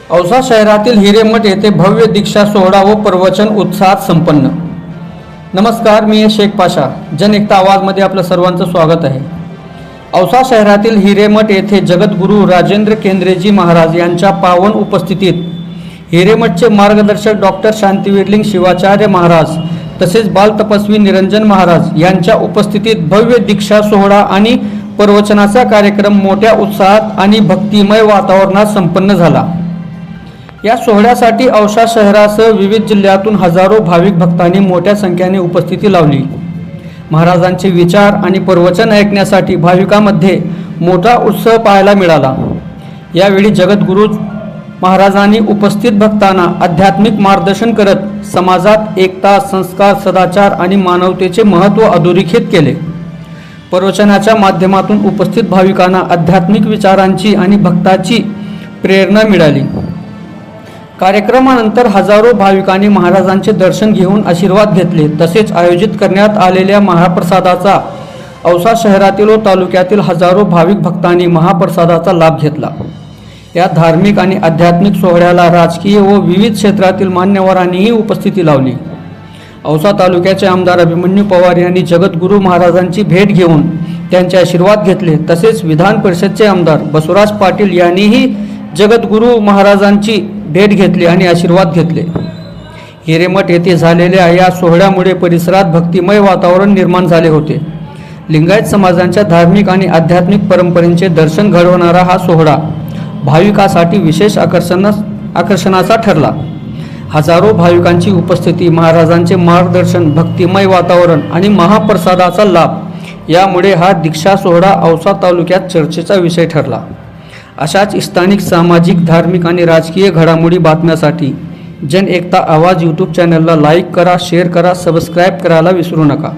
औसा शहरातील हिरेमठ येथे भव्य दीक्षा सोहळा व प्रवचन उत्साहात संपन्न। नमस्कार, मी शेख पाशा, जन एकता आवाजमध्ये आपलं सर्वांचं स्वागत आहे। औसा शहरातील हिरेमठ येथे जगद्गुरू राजेंद्र केंद्रेजी महाराज यांच्या पावन उपस्थितीत हिरेमठचे मार्गदर्शक डॉक्टर शांतिवीरलिंग शिवाचार्य महाराज तसेच बालतपस्वी निरंजन महाराज यांच्या उपस्थितीत भव्य दीक्षा सोहळा आणि प्रवचनाचा कार्यक्रम मोठ्या उत्साहात आणि भक्तिमय वातावरणात संपन्न झाला। या सोहळ्यासाठी औसा शहरासह विविध जिल्ह्यातून हजारो भाविक भक्तांनी मोठ्या संख्येने उपस्थिती लावली। महाराजांचे विचार आणि प्रवचन ऐकण्यासाठी भाविकांमध्ये मोठा उत्साह पाहायला मिळाला। यावेळी जगद्गुरू महाराजांनी उपस्थित भक्तांना आध्यात्मिक मार्गदर्शन करत समाजात एकता, संस्कार, सदाचार आणि मानवतेचे महत्त्व अधोरेखित केले। प्रवचनाच्या माध्यमातून उपस्थित भाविकांना आध्यात्मिक विचारांची आणि भक्ताची प्रेरणा मिळाली। कार्यक्रमानंतर हजारो भाविकांनी महाराजांचे दर्शन घेऊन आशीर्वाद घेतले। तसेच आयोजित करण्यात आलेल्या महाप्रसादाचा औसा शहरातील व तालुक्यातील हजारो भाविक भक्तांनी महाप्रसादाचा लाभ घेतला। या धार्मिक आणि आध्यात्मिक सोहळ्याला राजकीय व विविध क्षेत्रातील मान्यवरांनीही उपस्थिती लावली। औसा तालुक्याचे आमदार अभिमन्यू पवार यांनी जगद्गुरू महाराजांची भेट घेऊन त्यांचे आशीर्वाद घेतले। तसेच विधान परिषदचे आमदार बसवराज पाटील यांनीही जगद्गुरू महाराजांची भेट घेतली आणि आशीर्वाद घेतले। हिरेमठ येथे झालेल्या या सोहळ्यामुळे परिसरात भक्तिमय वातावरण निर्माण झाले होते। लिंगायत समाजांच्या धार्मिक आणि आध्यात्मिक परंपरेचे दर्शन घडवणारा हा सोहळा भाविकांसाठी विशेष आकर्षणाचा ठरला। हजारो भाविकांची उपस्थिती, महाराजांचे मार्गदर्शन, भक्तिमय वातावरण आणि महाप्रसादाचा लाभ यामुळे हा दीक्षा सोहळा औसा तालुक्यात चर्चेचा विषय ठरला। अशाच स्थानिक सामाजिक, धार्मिक आणि राजकीय घडामोडी बातम्यासाठी जन एकता आवाज यूट्यूब चॅनलला लाईक करा, शेअर करा, सबस्क्राईब करायला विसरू नका।